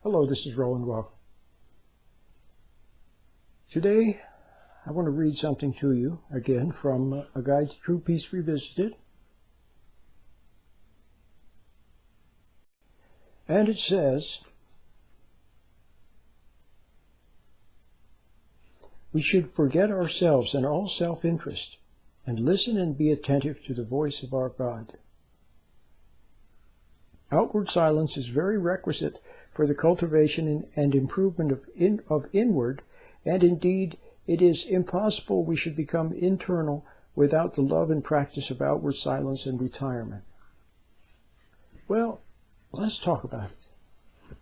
Hello, this is Roland. Welcome. Today, I want to read something to you, again, from A Guide to True Peace Revisited. And it says, we should forget ourselves and all self-interest, and listen and be attentive to the voice of our God. Outward silence is very requisite for the cultivation and improvement of inward, and indeed it is impossible we should become internal without the love and practice of outward silence and retirement. Well, let's talk about it.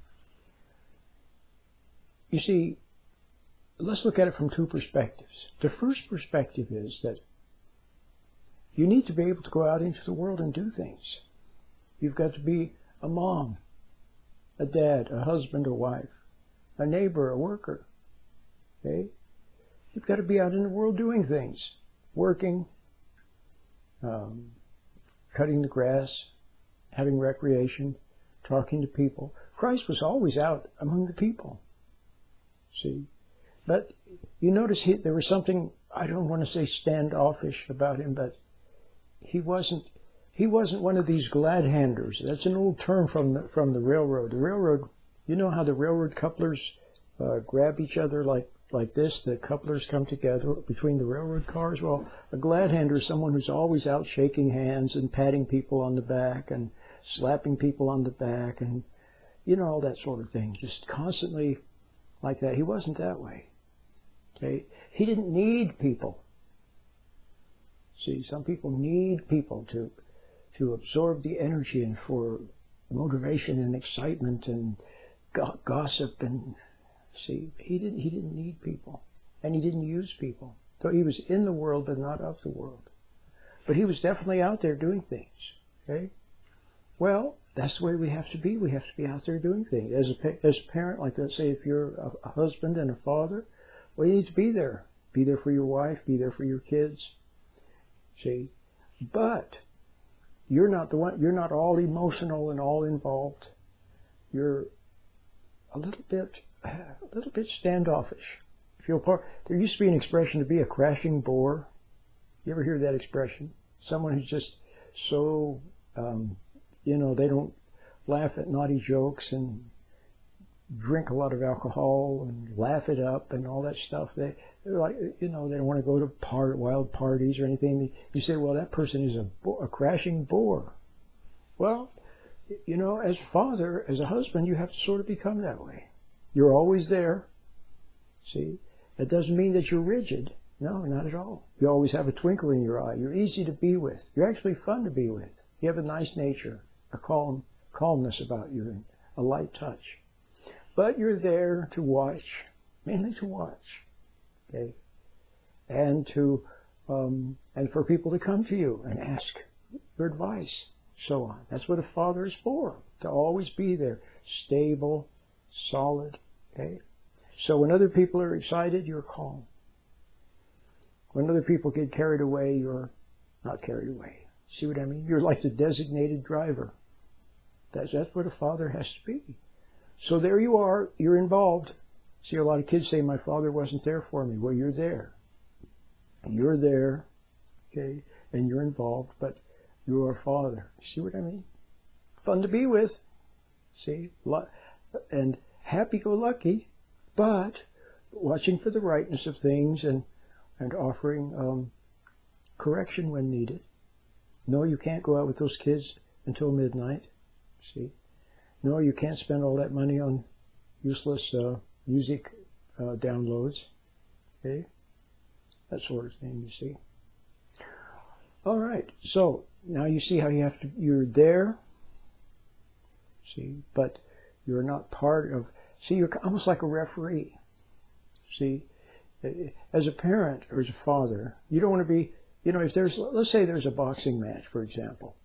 You see, let's look at it from two perspectives. The first perspective is that you need to be able to go out into the world and do things. You've got to be a mom, a dad, a husband, a wife, a neighbor, a worker. Okay? You've got to be out in the world doing things, working, cutting the grass, having recreation, talking to people. Christ was always out among the people. See? But you notice there was something, I don't want to say standoffish about him, but he wasn't one of these glad-handers. That's an old term from the railroad. The railroad, you know how the railroad couplers grab each other like this? The couplers come together between the railroad cars. Well, a glad-hander is someone who's always out shaking hands and patting people on the back and slapping people on the back and, you know, all that sort of thing. Just constantly like that. He wasn't that way. Okay? He didn't need people. See, some people need people to absorb the energy and for motivation and excitement and gossip, and see, he didn't need people, and he didn't use people. So he was in the world but not of the world. But he was definitely out there doing things. Okay? Well, that's the way we have to be. We have to be out there doing things. As a parent, like let's say if you're a husband and a father, well, you need to be there. Be there for your wife, be there for your kids. See? But you're not the one, you're not all emotional and all involved. You're a little bit standoffish. There used to be an expression to be a crashing bore. You ever hear that expression? Someone who's just so, they don't laugh at naughty jokes and drink a lot of alcohol and laugh it up and all that stuff. They're like, they don't want to go to wild parties or anything. You say, well, that person is a crashing bore. Well, as a father, as a husband, you have to sort of become that way. You're always there. See? That doesn't mean that you're rigid. No, not at all. You always have a twinkle in your eye. You're easy to be with. You're actually fun to be with. You have a nice nature, a calmness about you, and a light touch. But you're there to watch, mainly to watch, okay, and for people to come to you and ask your advice, so on. That's what a father is for, to always be there, stable, solid, okay. So when other people are excited, you're calm. When other people get carried away, you're not carried away. See what I mean? You're like the designated driver. That's what a father has to be. So there you are, you're involved. See, a lot of kids say, my father wasn't there for me. Well, you're there. You're there, okay, and you're involved, but you're a father. See what I mean? Fun to be with, see, and happy-go-lucky, but watching for the rightness of things and offering correction when needed. No, you can't go out with those kids until midnight, see. No, you can't spend all that money on useless music downloads. Okay? That sort of thing, you see. All right, so now you see how you're there, see, but you're not part of, see, you're almost like a referee. See, as a parent or as a father, you don't want to be, if let's say there's a boxing match, for example.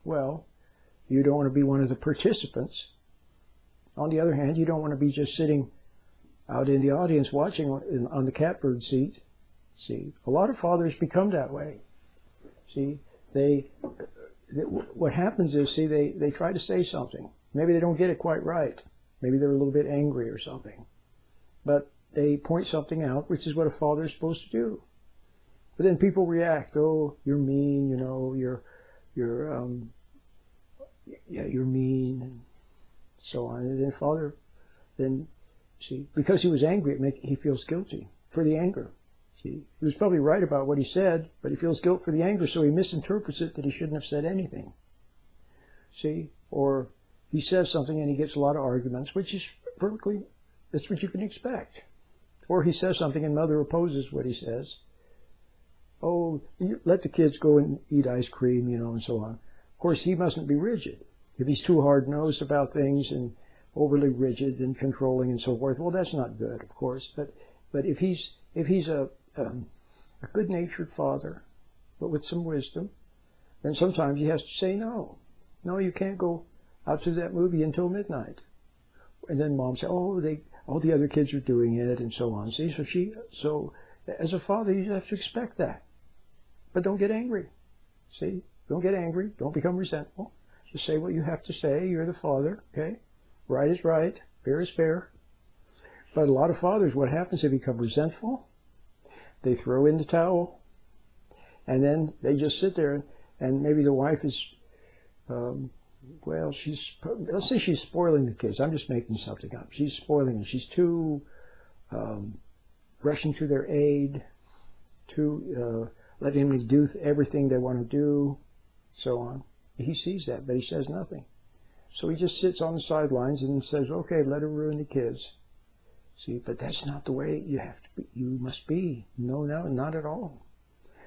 Well, you don't want to be one of the participants. On the other hand, you don't want to be just sitting out in the audience watching on the catbird seat. See, a lot of fathers become that way. See, what happens is, see, they try to say something. Maybe they don't get it quite right. Maybe they're a little bit angry or something. But they point something out, which is what a father is supposed to do. But then people react, oh, you're mean, you know, you're mean, and so on. And then father, then, see, because he was angry, he feels guilty for the anger. See, he was probably right about what he said, but he feels guilt for the anger, so he misinterprets it that he shouldn't have said anything. See, or he says something and he gets a lot of arguments, which is perfectly, that's what you can expect. Or he says something and mother opposes what he says. Oh, let the kids go and eat ice cream, you know, and so on. Of course, he mustn't be rigid. If he's too hard-nosed about things and overly rigid and controlling and so forth, well, that's not good, of course. But if he's a good-natured father, but with some wisdom, then sometimes he has to say no. No, you can't go out to that movie until midnight. And then mom says, oh, all the other kids are doing it, and so on. See, so as a father, you have to expect that. But don't get angry. See, don't get angry. Don't become resentful. Just say what you have to say. You're the father, okay? Right is right. Fair is fair. But a lot of fathers, what happens? They become resentful. They throw in the towel. And then they just sit there, and maybe the wife is, let's say she's spoiling the kids. I'm just making something up. She's spoiling them. She's too rushing to their aid, too letting them do everything they want to do, so on. He sees that, but he says nothing. So he just sits on the sidelines and says, okay, let her ruin the kids. See, but that's not the way you have to be. You must be. No, not at all.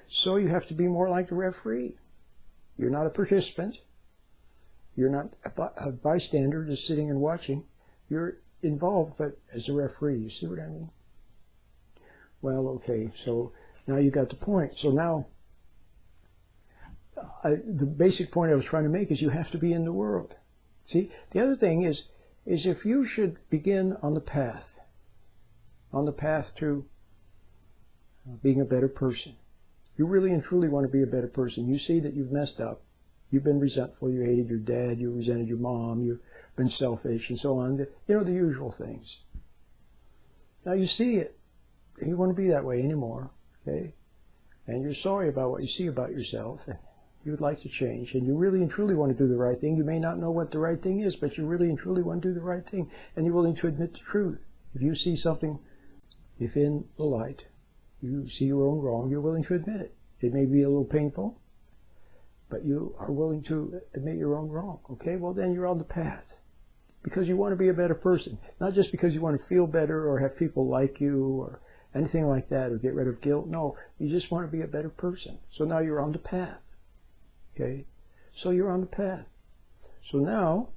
So you have to be more like the referee. You're not a participant. You're not a bystander just sitting and watching. You're involved, but as a referee. You see what I mean? Well, okay, so now you got the point. So now, the basic point I was trying to make is you have to be in the world. See, the other thing is if you should begin on the path to being a better person. You really and truly want to be a better person. You see that you've messed up. You've been resentful. You hated your dad. You resented your mom. You've been selfish and so on. You know, the usual things. Now you see it. You don't want to be that way anymore. Okay? And you're sorry about what you see about yourself. And you would like to change. And you really and truly want to do the right thing. You may not know what the right thing is, but you really and truly want to do the right thing. And you're willing to admit the truth. If you see something, if in the light, you see your own wrong, you're willing to admit it. It may be a little painful, but you are willing to admit your own wrong. Okay? Well, then you're on the path. Because you want to be a better person. Not just because you want to feel better or have people like you or anything like that or get rid of guilt. No, you just want to be a better person. So now you're on the path. Okay? So you're on the path. So now,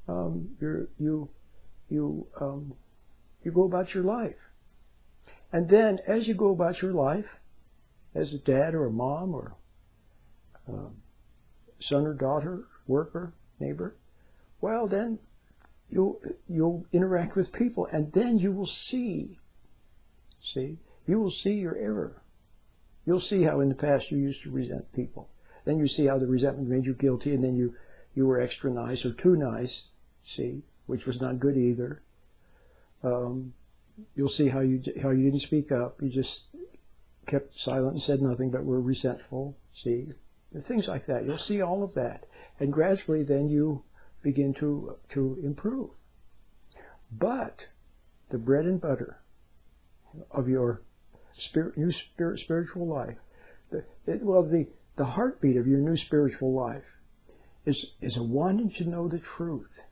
you go about your life. And then, as you go about your life, as a dad or a mom or son or daughter, worker, neighbor, well, then you'll interact with people, and then you will see, you will see your error. You'll see how in the past you used to resent people. Then you see how the resentment made you guilty, and then you were extra nice or too nice, which was not good either. You'll see how you didn't speak up. You just kept silent and said nothing, but were resentful. Things like that. You'll see all of that, and gradually then you begin to improve. But the bread and butter of your spiritual life, the heartbeat of your new spiritual life is a wanting to know the truth.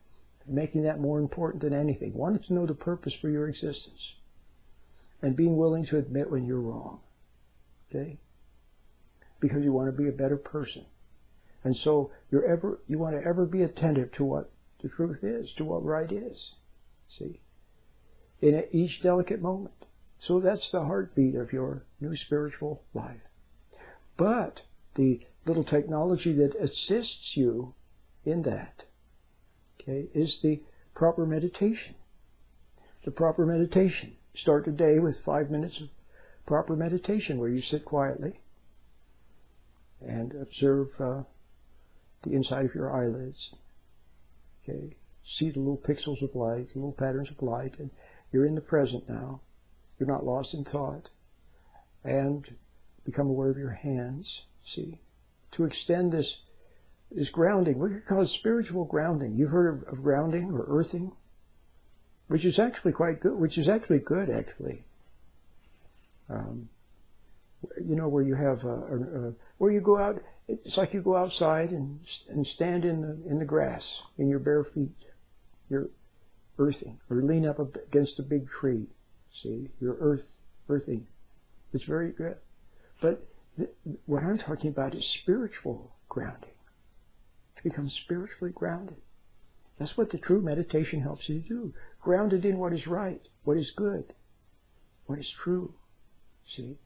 Making that more important than anything. Wanting to know the purpose for your existence. And being willing to admit when you're wrong. Okay? Because you want to be a better person. And so you want to ever be attentive to what the truth is, to what right is. In each delicate moment. So that's the heartbeat of your new spiritual life. But the little technology that assists you in that, is the proper meditation. The proper meditation. Start the day with 5 minutes of proper meditation where you sit quietly and observe the inside of your eyelids. Okay? see the little pixels of light, the little patterns of light, and you're in the present now. You're not lost in thought. And become aware of your hands, see? To extend this grounding, what you call spiritual grounding. You've heard of grounding or earthing, which is actually quite good, actually. Where you have, where you go out, it's like you go outside and stand in the grass, in your bare feet. You're earthing, or lean up against a big tree, see? You're earthing. It's very good. But what I'm talking about is spiritual grounding. To become spiritually grounded. That's what the true meditation helps you to do. Grounded in what is right, what is good, what is true. See?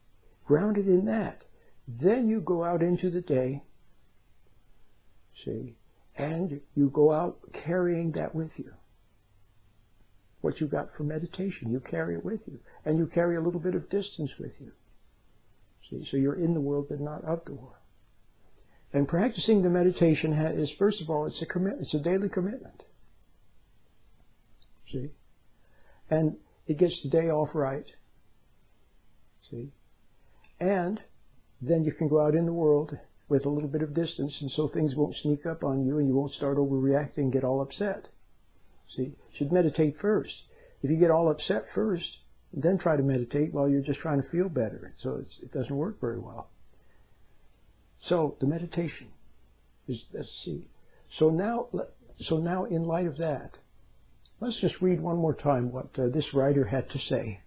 Grounded in that. Then you go out into the day, see, and you go out carrying that with you. What you got from meditation, you carry it with you. And you carry a little bit of distance with you. See, so you're in the world but not of the world. And practicing the meditation is, first of all, it's a daily commitment. See? And it gets the day off right. See? And then you can go out in the world with a little bit of distance, and so things won't sneak up on you and you won't start overreacting and get all upset. See? You should meditate first. If you get all upset first, then try to meditate while you're just trying to feel better. So it doesn't work very well. So the meditation is, let's see. So now in light of that, let's just read one more time what this writer had to say.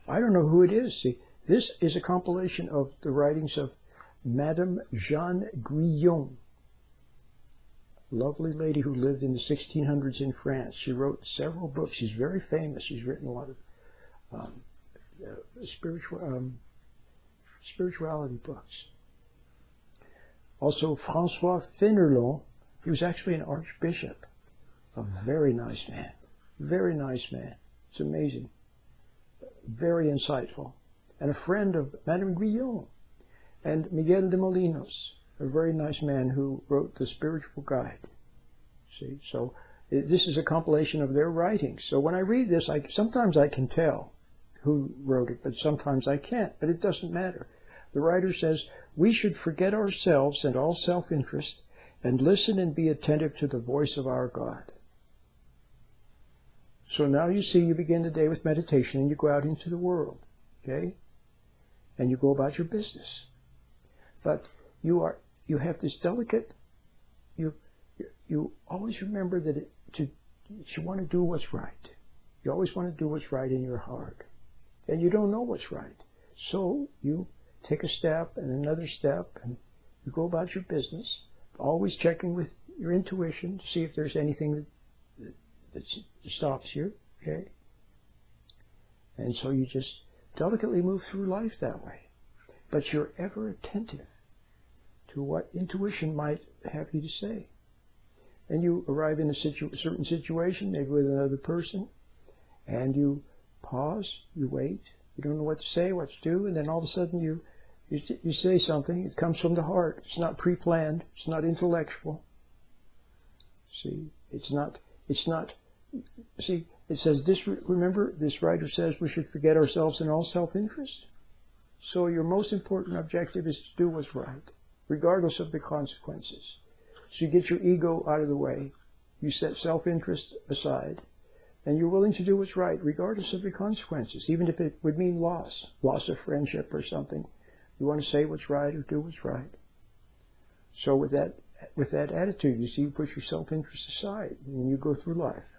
I don't know who it is. See, this is a compilation of the writings of Madame Jeanne Guyon, lovely lady who lived in the 1600s in France. She wrote several books. She's very famous. She's written a lot of spirituality books. Also, François Fénelon, he was actually an archbishop. A very nice man. Very nice man. It's amazing. Very insightful. And a friend of Madame Guyon. And Miguel de Molinos, a very nice man who wrote the Spiritual Guide. See, so this is a compilation of their writings. So when I read this, sometimes I can tell who wrote it, but sometimes I can't. But it doesn't matter. The writer says, we should forget ourselves and all self-interest and listen and be attentive to the voice of our God. So now you see, you begin the day with meditation and you go out into the world, okay? And you go about your business. But you have this delicate, you always remember that you want to do what's right. You always want to do what's right in your heart. And you don't know what's right. So you take a step and another step and you go about your business, always checking with your intuition to see if there's anything that stops you, okay? And so you just delicately move through life that way. But you're ever attentive to what intuition might have you to say. And you arrive in a certain situation, maybe with another person, and you pause, you wait, you don't know what to say, what to do, and then all of a sudden you say something. It comes from the heart. It's not pre-planned. It's not intellectual. See, see, it says this, remember, this writer says we should forget ourselves and all self-interest. So your most important objective is to do what's right, regardless of the consequences. So you get your ego out of the way. You set self-interest aside. And you're willing to do what's right, regardless of the consequences, even if it would mean loss of friendship or something. You want to say what's right or do what's right. So with that attitude, you see, you put your self-interest aside and you go through life.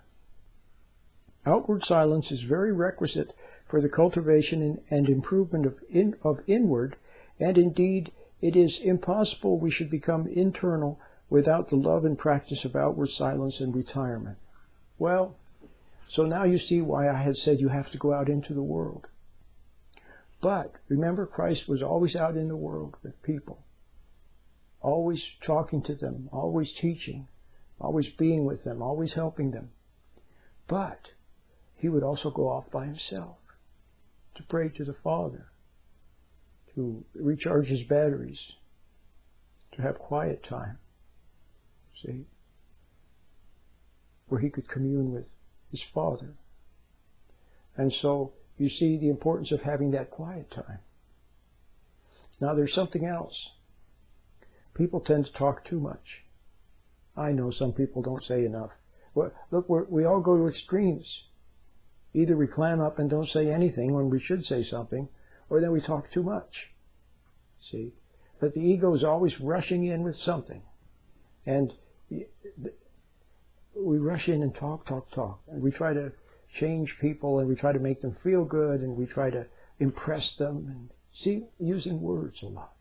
Outward silence is very requisite for the cultivation and improvement of inward, and indeed it is impossible we should become internal without the love and practice of outward silence and retirement. Well, so now you see why I had said you have to go out into the world. But remember, Christ was always out in the world with people, always talking to them, always teaching, always being with them, always helping them. But he would also go off by himself to pray to the Father, to recharge his batteries, to have quiet time. see, where he could commune with his Father. And so you see the importance of having that quiet time. Now there's something else. People tend to talk too much. I know some people don't say enough. Well, look, we all go to extremes. Either we clam up and don't say anything when we should say something, or then we talk too much. See? But the ego is always rushing in with something. And we rush in and talk. And we try to change people, and we try to make them feel good, and we try to impress them. And see, using words a lot.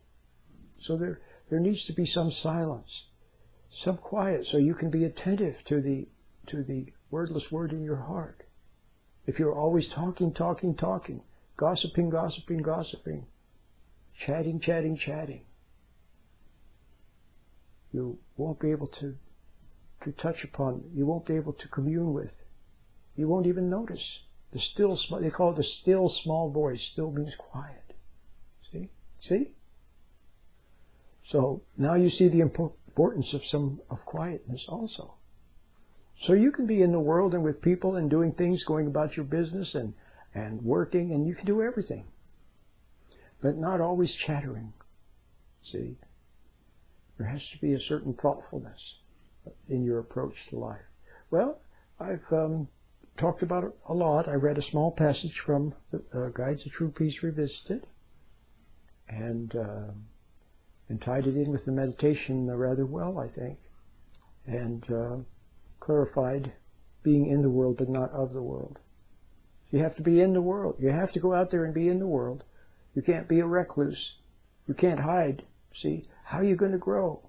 So there needs to be some silence, some quiet, so you can be attentive to the wordless word in your heart. If you're always talking, gossiping, chatting, you won't be able to touch upon, you won't be able to commune with, you won't even notice. They call it the still small voice. Still means quiet. See? So now you see the importance of quietness also. So you can be in the world and with people and doing things, going about your business and working, and you can do everything. But not always chattering. See? There has to be a certain thoughtfulness in your approach to life. Well, I've talked about it a lot. I read a small passage from the Guide to True Peace Revisited, and tied it in with the meditation rather well, I think, and clarified being in the world but not of the world. You have to be in the world. You have to go out there and be in the world. You can't be a recluse. You can't hide. See, how are you going to grow?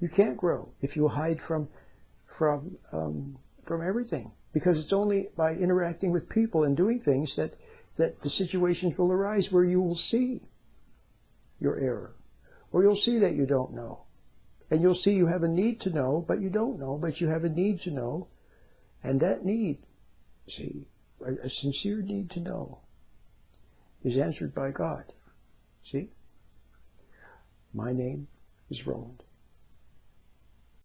You can't grow if you hide from everything, because it's only by interacting with people and doing things that the situations will arise where you will see your error, or you'll see that you don't know, and you'll see you have a need to know, but you don't know, but you have a need to know, and that need, see, a sincere need to know, is answered by God. See? My name is Roland.